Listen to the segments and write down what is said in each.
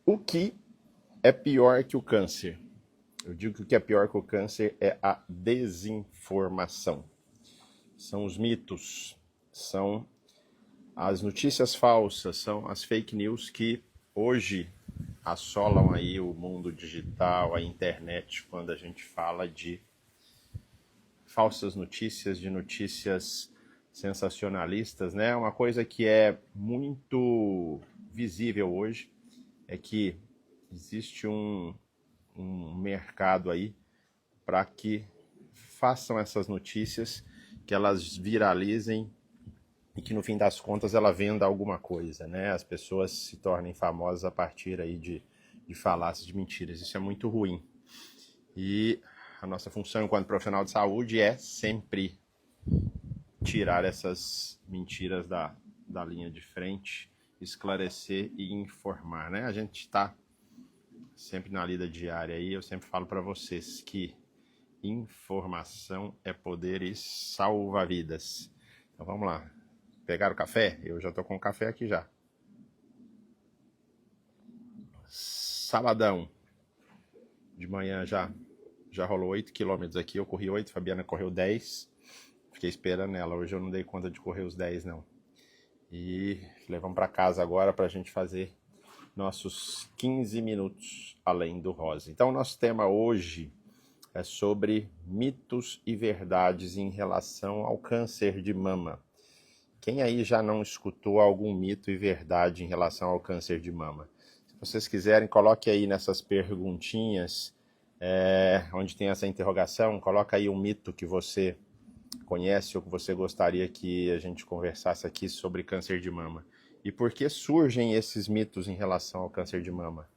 O que é pior que o câncer? Eu digo que o que é pior que o câncer é a desinformação. São os mitos, são as notícias falsas, são as fake news que hoje assolam aí o mundo digital, a internet, quando a gente fala de falsas notícias, de notícias sensacionalistas, né? Uma coisa que é muito visível hoje é que existe um mercado aí para que façam essas notícias, que elas viralizem e que no fim das contas ela venda alguma coisa, né? As pessoas se tornem famosas a partir aí de falácias, de mentiras. Isso é muito ruim. E a nossa função enquanto profissional de saúde é sempre tirar essas mentiras da linha de frente, esclarecer e informar, né? A gente está sempre na lida diária aí, eu sempre falo para vocês que informação é poder e salva vidas. Então vamos lá. Pegaram o café? Eu já tô com o café aqui já. Sabadão de manhã já rolou 8 quilômetros aqui, eu corri 8, Fabiana correu 10. Fiquei esperando ela, hoje eu não dei conta de correr os 10 não. E levamos para casa agora para a gente fazer nossos 15 minutos além do rosa. Então o nosso tema hoje é sobre mitos e verdades em relação ao câncer de mama. Quem aí já não escutou algum mito e verdade em relação ao câncer de mama? Se vocês quiserem, coloque aí nessas perguntinhas, onde tem essa interrogação, coloca aí um mito que você conhece ou que você gostaria que a gente conversasse aqui sobre câncer de mama. E por que surgem esses mitos em relação ao câncer de mama?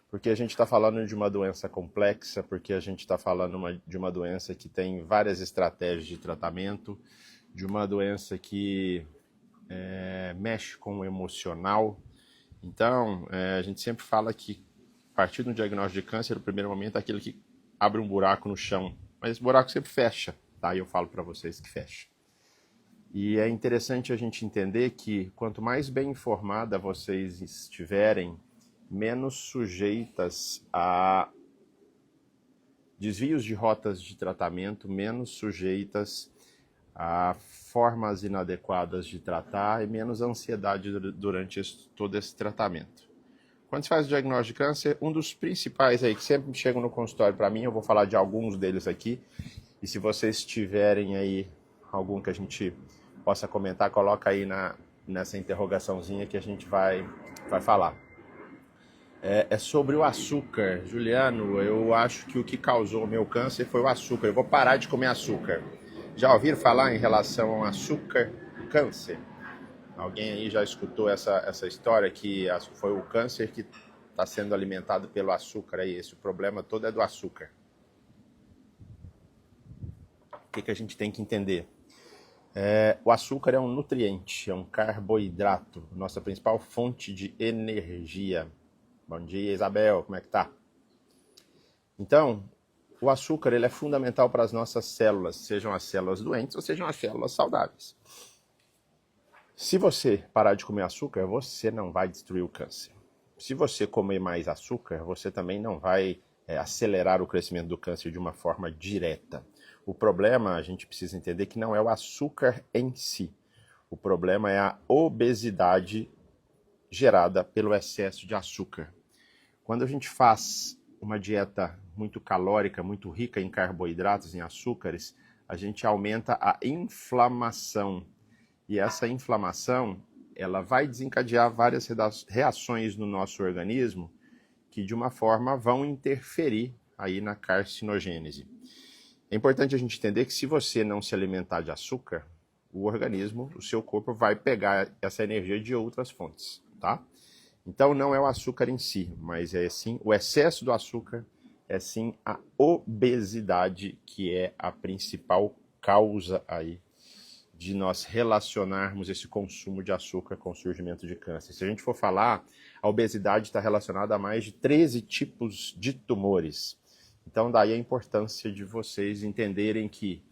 Porque a gente está falando de uma doença complexa, porque a gente está falando de uma doença que tem várias estratégias de tratamento, de uma doença que mexe com o emocional. Então, a gente sempre fala que a partir do diagnóstico de câncer, o primeiro momento é aquele que abre um buraco no chão, mas esse buraco sempre fecha, tá? E eu falo para vocês que fecha. E é interessante a gente entender que quanto mais bem informada vocês estiverem, menos sujeitas a desvios de rotas de tratamento, menos sujeitas a formas inadequadas de tratar e menos ansiedade durante todo esse tratamento. Quando se faz o diagnóstico de câncer, um dos principais aí que sempre chegam no consultório para mim, eu vou falar de alguns deles aqui, e se vocês tiverem aí algum que a gente possa comentar, coloca aí nessa interrogaçãozinha que a gente vai falar. É sobre o açúcar. Juliano, eu acho que o que causou o meu câncer foi o açúcar. Eu vou parar de comer açúcar. Já ouviram falar em relação ao açúcar câncer? Alguém aí já escutou essa história que foi o câncer que está sendo alimentado pelo açúcar aí? Esse problema todo é do açúcar. O que a gente tem que entender? O açúcar é um nutriente, é um carboidrato, nossa principal fonte de energia. Bom dia, Isabel, como é que tá? Então, o açúcar ele é fundamental para as nossas células, sejam as células doentes ou sejam as células saudáveis. Se você parar de comer açúcar, você não vai destruir o câncer. Se você comer mais açúcar, você também não vai acelerar o crescimento do câncer de uma forma direta. O problema, a gente precisa entender que não é o açúcar em si. O problema é a obesidade gerada pelo excesso de açúcar. Quando a gente faz uma dieta muito calórica, muito rica em carboidratos, em açúcares, a gente aumenta a inflamação. E essa inflamação, ela vai desencadear várias reações no nosso organismo que, de uma forma, vão interferir aí na carcinogênese. É importante a gente entender que se você não se alimentar de açúcar, o organismo, o seu corpo vai pegar essa energia de outras fontes, tá? Então não é o açúcar em si, mas é sim o excesso do açúcar, é sim a obesidade que é a principal causa aí de nós relacionarmos esse consumo de açúcar com o surgimento de câncer. Se a gente for falar, a obesidade está relacionada a mais de 13 tipos de tumores. Então daí a importância de vocês entenderem que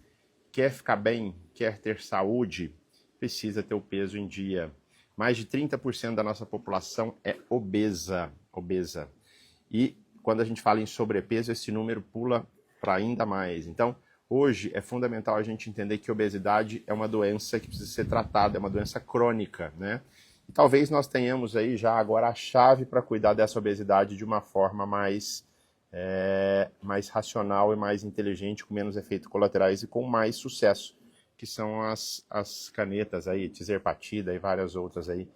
quer ficar bem, quer ter saúde, precisa ter o peso em dia. Mais de 30% da nossa população é obesa. E quando a gente fala em sobrepeso, esse número pula para ainda mais. Então, hoje é fundamental a gente entender que obesidade é uma doença que precisa ser tratada, é uma doença crônica, né? E talvez nós tenhamos aí já agora a chave para cuidar dessa obesidade de uma forma mais racional e mais inteligente, com menos efeitos colaterais e com mais sucesso, que são as canetas aí, tizerpatida e várias outras aí,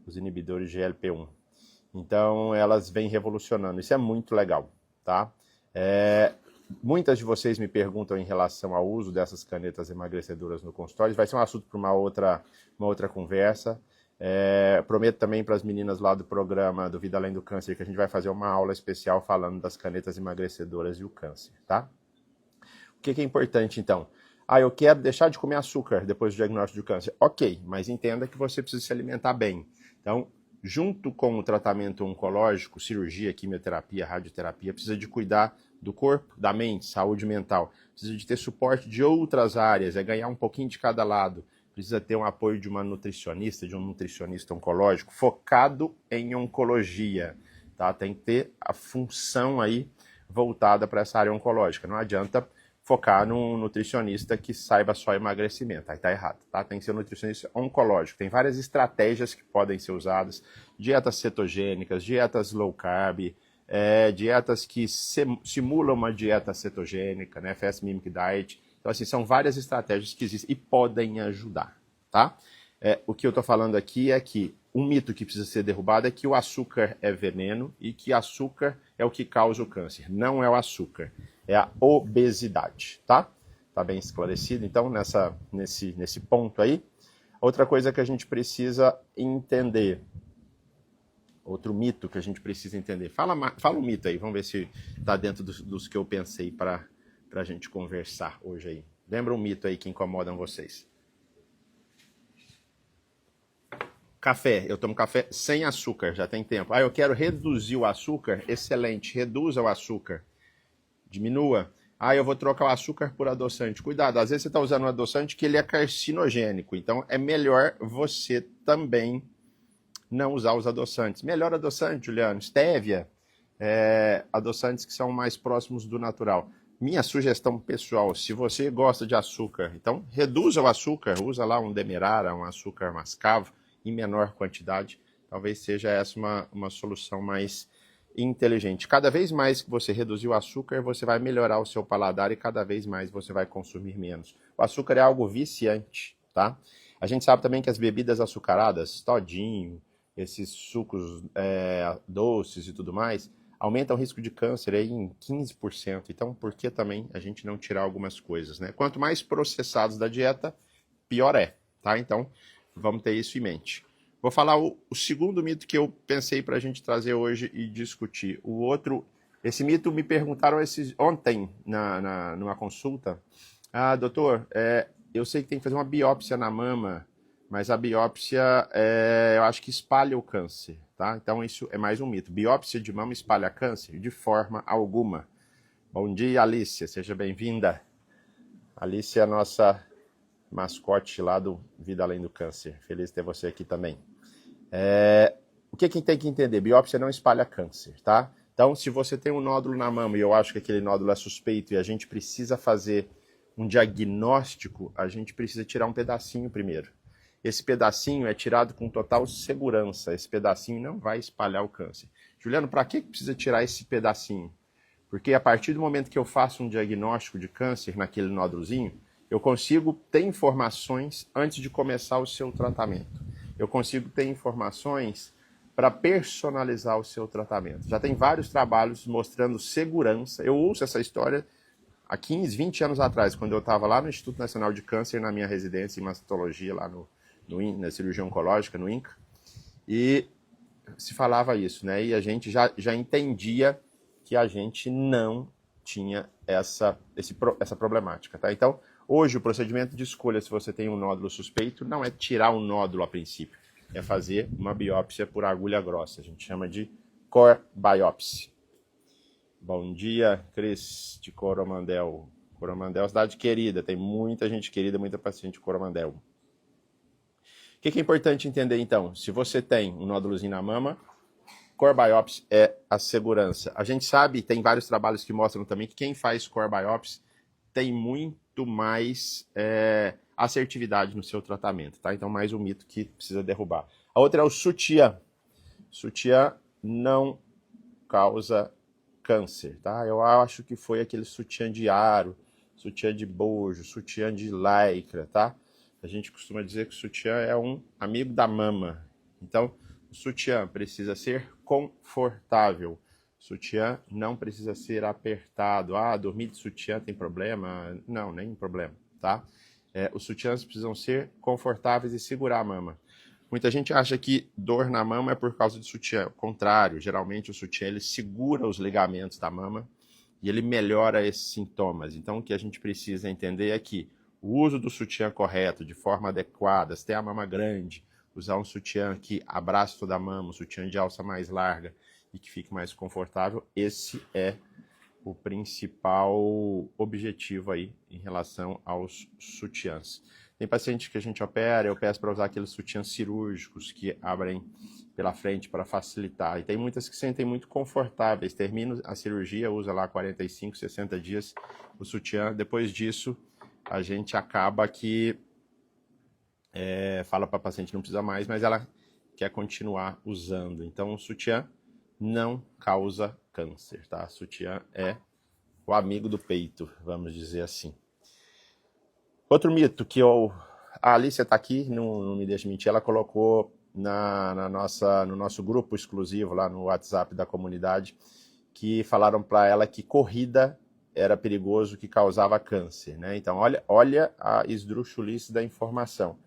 os inibidores de GLP-1. Então, elas vêm revolucionando. Isso é muito legal, tá? Muitas de vocês me perguntam em relação ao uso dessas canetas emagrecedoras no consultório. Vai ser um assunto para uma outra conversa. Prometo também para as meninas lá do programa do Vida Além do Câncer que a gente vai fazer uma aula especial falando das canetas emagrecedoras e o câncer, tá? O que é importante, então? Eu quero deixar de comer açúcar depois do diagnóstico de câncer. Ok, mas entenda que você precisa se alimentar bem. Então, junto com o tratamento oncológico, cirurgia, quimioterapia, radioterapia, precisa de cuidar do corpo, da mente, saúde mental. Precisa de ter suporte de outras áreas, ganhar um pouquinho de cada lado. Precisa ter um apoio de uma nutricionista, de um nutricionista oncológico, focado em oncologia. Tá? Tem que ter a função aí voltada para essa área oncológica. Não adianta focar num nutricionista que saiba só emagrecimento. Aí tá errado, tá? Tem que ser um nutricionista oncológico. Tem várias estratégias que podem ser usadas. Dietas cetogênicas, dietas low carb, dietas que simulam uma dieta cetogênica, né? Fast Mimic Diet. Então, assim, são várias estratégias que existem e podem ajudar, tá? O que eu tô falando aqui é que um mito que precisa ser derrubado é que o açúcar é veneno e que açúcar é o que causa o câncer. Não é o açúcar, é a obesidade, tá? Tá bem esclarecido, então, nesse ponto aí. Outra coisa que a gente precisa entender, outro mito que a gente precisa entender. Fala um mito aí, vamos ver se tá dentro dos que eu pensei para a gente conversar hoje aí. Lembra um mito aí que incomodam vocês? Café, eu tomo café sem açúcar, já tem tempo. Eu quero reduzir o açúcar, excelente, reduza o açúcar, diminua. Eu vou trocar o açúcar por adoçante. Cuidado, às vezes você está usando um adoçante que ele é carcinogênico, então é melhor você também não usar os adoçantes. Melhor adoçante, Juliano, stevia, adoçantes que são mais próximos do natural. Minha sugestão pessoal, se você gosta de açúcar, então reduza o açúcar, usa lá um demerara, um açúcar mascavo, em menor quantidade, talvez seja essa uma solução mais inteligente. Cada vez mais que você reduzir o açúcar, você vai melhorar o seu paladar e cada vez mais você vai consumir menos. O açúcar é algo viciante, tá? A gente sabe também que as bebidas açucaradas, todinho, esses sucos doces e tudo mais, aumentam o risco de câncer aí em 15%. Então, por que também a gente não tirar algumas coisas, né? Quanto mais processados da dieta, pior é, tá? Então, vamos ter isso em mente. Vou falar o segundo mito que eu pensei para a gente trazer hoje e discutir. Esse mito me perguntaram ontem numa consulta. Doutor, eu sei que tem que fazer uma biópsia na mama, mas a biópsia eu acho que espalha o câncer, tá? Então isso é mais um mito. Biópsia de mama espalha câncer? De forma alguma. Bom dia, Alicia, seja bem-vinda. Alicia é a nossa mascote lá do Vida Além do Câncer. Feliz de ter você aqui também. O que tem que entender? Biópsia não espalha câncer, tá? Então, se você tem um nódulo na mama e eu acho que aquele nódulo é suspeito e a gente precisa fazer um diagnóstico, a gente precisa tirar um pedacinho primeiro. Esse pedacinho é tirado com total segurança. Esse pedacinho não vai espalhar o câncer. Juliano, para que precisa tirar esse pedacinho? Porque a partir do momento que eu faço um diagnóstico de câncer naquele nódulozinho, eu consigo ter informações antes de começar o seu tratamento. Eu consigo ter informações para personalizar o seu tratamento. Já tem vários trabalhos mostrando segurança. Eu ouço essa história há 15, 20 anos atrás, quando eu estava lá no Instituto Nacional de Câncer, na minha residência em mastologia, lá na cirurgia oncológica, no INCA, e se falava isso, né? E a gente já entendia que a gente não tinha essa problemática, tá? Então, hoje, o procedimento de escolha, se você tem um nódulo suspeito, não é tirar um nódulo a princípio, é fazer uma biópsia por agulha grossa. A gente chama de core biopsy. Bom dia, Cris, de Coromandel. Coromandel, cidade querida, tem muita gente querida, muita paciente de Coromandel. que é importante entender então? Se você tem um nódulozinho na mama, core biopsy é a segurança. A gente sabe, tem vários trabalhos que mostram também que quem faz core biopsy tem muito mais assertividade no seu tratamento, tá? Então, mais um mito que precisa derrubar. A outra é o sutiã. Sutiã não causa câncer, tá? Eu acho que foi aquele sutiã de aro, sutiã de bojo, sutiã de lycra, tá? A gente costuma dizer que o sutiã é um amigo da mama. Então, o sutiã precisa ser confortável. O sutiã não precisa ser apertado. Ah, dormir de sutiã tem problema? Não, nem problema, tá? Os sutiãs precisam ser confortáveis e segurar a mama. Muita gente acha que dor na mama é por causa do sutiã. Ao contrário, geralmente o sutiã ele segura os ligamentos da mama e ele melhora esses sintomas. Então, o que a gente precisa entender é que o uso do sutiã correto, de forma adequada, se tem a mama grande, usar um sutiã que abraça toda a mama, um sutiã de alça mais larga e que fique mais confortável, esse é o principal objetivo aí em relação aos sutiãs. Tem pacientes que a gente opera, eu peço para usar aqueles sutiãs cirúrgicos que abrem pela frente para facilitar. E tem muitas que se sentem muito confortáveis. Termina a cirurgia, usa lá 45, 60 dias o sutiã. Depois disso, a gente acaba que fala para a paciente não precisa mais, mas ela quer continuar usando. Então, o sutiã não causa câncer, tá? Sutiã é o amigo do peito, vamos dizer assim. Outro mito que a Alicia está aqui, não me deixa mentir, ela colocou no nosso grupo exclusivo lá no WhatsApp da comunidade, que falaram para ela que corrida era perigoso, que causava câncer, né? Então, olha a esdrúxulice da informação.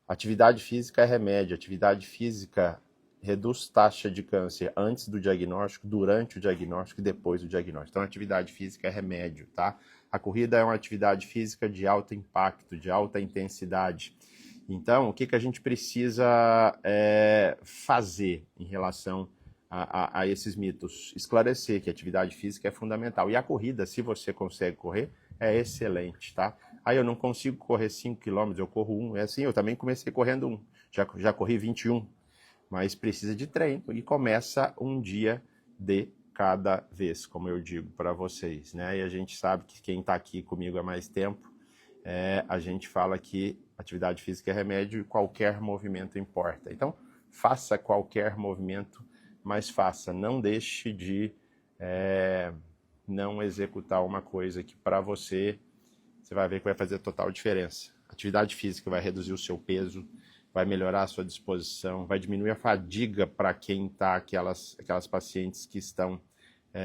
Atividade física é remédio, atividade física reduz taxa de câncer antes do diagnóstico, durante o diagnóstico e depois do diagnóstico. Então, atividade física é remédio, tá? A corrida é uma atividade física de alto impacto, de alta intensidade. Então, o que a gente precisa fazer em relação a esses mitos? Esclarecer que a atividade física é fundamental. E a corrida, se você consegue correr, é excelente, tá? Aí eu não consigo correr 5 km, eu corro 1. É assim, eu também comecei correndo 1. Já corri 21. Mas precisa de treino e começa um dia de cada vez, como eu digo para vocês, né? E a gente sabe que quem está aqui comigo há mais tempo, a gente fala que atividade física é remédio e qualquer movimento importa. Então, faça qualquer movimento, mas faça. Não deixe de não executar uma coisa que para você vai ver que vai fazer total diferença. Atividade física vai reduzir o seu peso, vai melhorar a sua disposição, vai diminuir a fadiga para quem está, aquelas pacientes que estão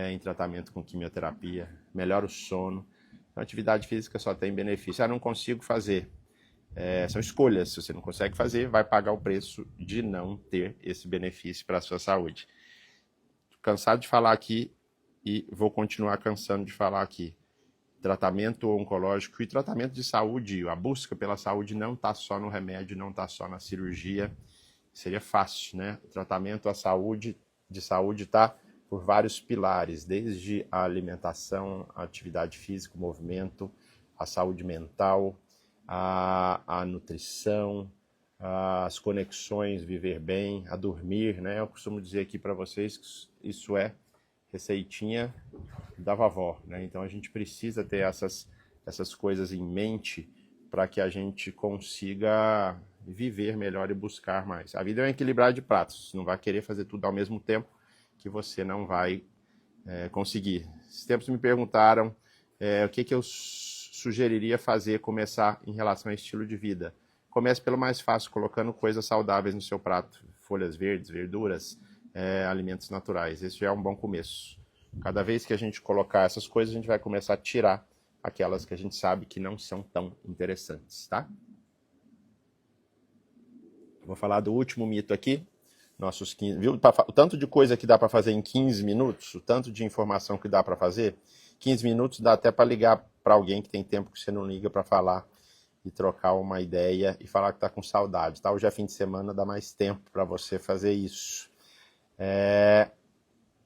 em tratamento com quimioterapia, melhora o sono. Então, atividade física só tem benefício. Não consigo fazer. São escolhas. Se você não consegue fazer, vai pagar o preço de não ter esse benefício para a sua saúde. Tô cansado de falar aqui e vou continuar cansando de falar aqui. Tratamento oncológico e tratamento de saúde, a busca pela saúde não está só no remédio, não está só na cirurgia. Seria fácil, né? O tratamento de saúde está por vários pilares, desde a alimentação, a atividade física, o movimento, a saúde mental, a nutrição, as conexões, viver bem, a dormir, né? Eu costumo dizer aqui para vocês que isso é receitinha da vovó, né? Então a gente precisa ter essas coisas em mente para que a gente consiga viver melhor e buscar mais. A vida é um equilibrar de pratos. Você não vai querer fazer tudo ao mesmo tempo que você não vai conseguir. Esses tempos me perguntaram o que eu sugeriria fazer, começar em relação ao estilo de vida. Comece pelo mais fácil, colocando coisas saudáveis no seu prato. Folhas verdes, verduras, alimentos naturais. Esse já é um bom começo. Cada vez que a gente colocar essas coisas, a gente vai começar a tirar aquelas que a gente sabe que não são tão interessantes, tá? Vou falar do último mito aqui. Nossos 15, viu? O tanto de coisa que dá para fazer em 15 minutos, o tanto de informação que dá para fazer, 15 minutos dá até para ligar para alguém que tem tempo que você não liga para falar e trocar uma ideia e falar que está com saudade, tá? Hoje é fim de semana, dá mais tempo para você fazer isso.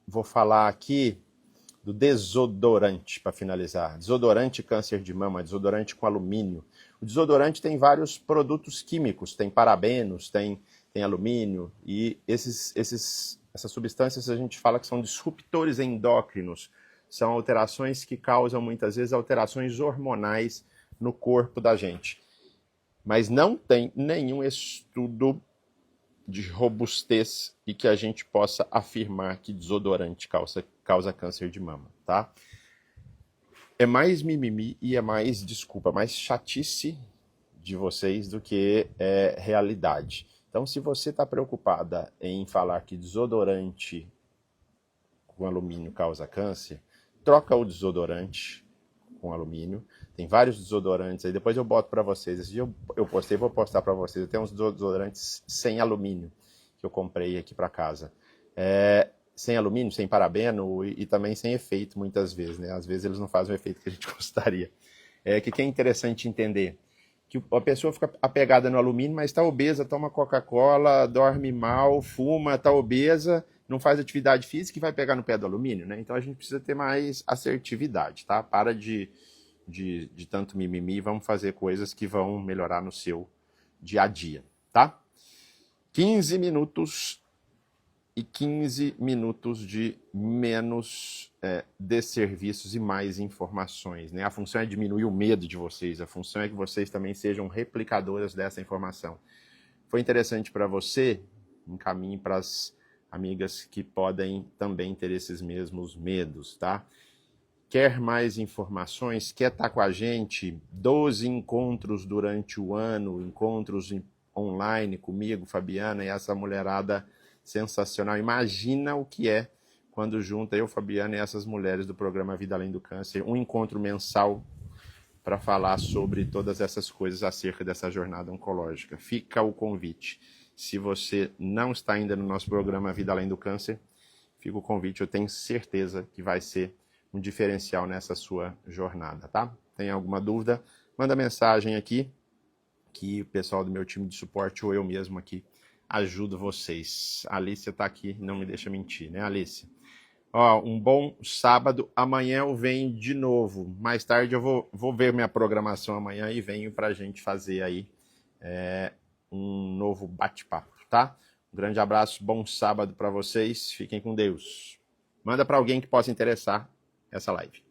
Vou falar aqui do desodorante, para finalizar. Desodorante câncer de mama, desodorante com alumínio. O desodorante tem vários produtos químicos, tem parabenos, tem alumínio, e essas substâncias a gente fala que são disruptores endócrinos, são alterações que causam muitas vezes alterações hormonais no corpo da gente. Mas não tem nenhum estudo de robustez e que a gente possa afirmar que desodorante causa câncer de mama, tá? É mais mimimi e é mais, desculpa, mais chatice de vocês do que realidade. Então, se você está preocupada em falar que desodorante com alumínio causa câncer, troca o desodorante com alumínio. Tem vários desodorantes aí, depois eu boto para vocês. Esse dia eu postei, vou postar para vocês. Eu tenho uns desodorantes sem alumínio que eu comprei aqui para casa. Sem alumínio, sem parabeno e também sem efeito muitas vezes, né? Às vezes eles não fazem o efeito que a gente gostaria. Que é interessante entender que a pessoa fica apegada no alumínio, mas está obesa, toma Coca-Cola, dorme mal, fuma, está obesa, não faz atividade física e vai pegar no pé do alumínio, né? Então a gente precisa ter mais assertividade, tá? Para de tanto mimimi, vamos fazer coisas que vão melhorar no seu dia a dia, tá? 15 minutos e 15 minutos de menos desserviços e mais informações, né? A função é diminuir o medo de vocês, a função é que vocês também sejam replicadoras dessa informação. Foi interessante para você? Encaminhe para as amigas que podem também ter esses mesmos medos, tá? Quer mais informações? Quer estar com a gente? 12 encontros durante o ano, encontros online comigo, Fabiana, e essa mulherada sensacional. Imagina o que é quando junta eu, Fabiana, e essas mulheres do programa Vida Além do Câncer, um encontro mensal para falar sobre todas essas coisas acerca dessa jornada oncológica. Fica o convite. Se você não está ainda no nosso programa Vida Além do Câncer, fica o convite. Eu tenho certeza que vai ser um diferencial nessa sua jornada, tá? Tem alguma dúvida? Manda mensagem aqui, que o pessoal do meu time de suporte ou eu mesmo aqui ajudo vocês. A Alicia está aqui, não me deixa mentir, né, Alicia? Um bom sábado. Amanhã eu venho de novo. Mais tarde eu vou ver minha programação amanhã e venho para a gente fazer aí um novo bate-papo, tá? Um grande abraço, bom sábado para vocês. Fiquem com Deus. Manda para alguém que possa interessar essa live.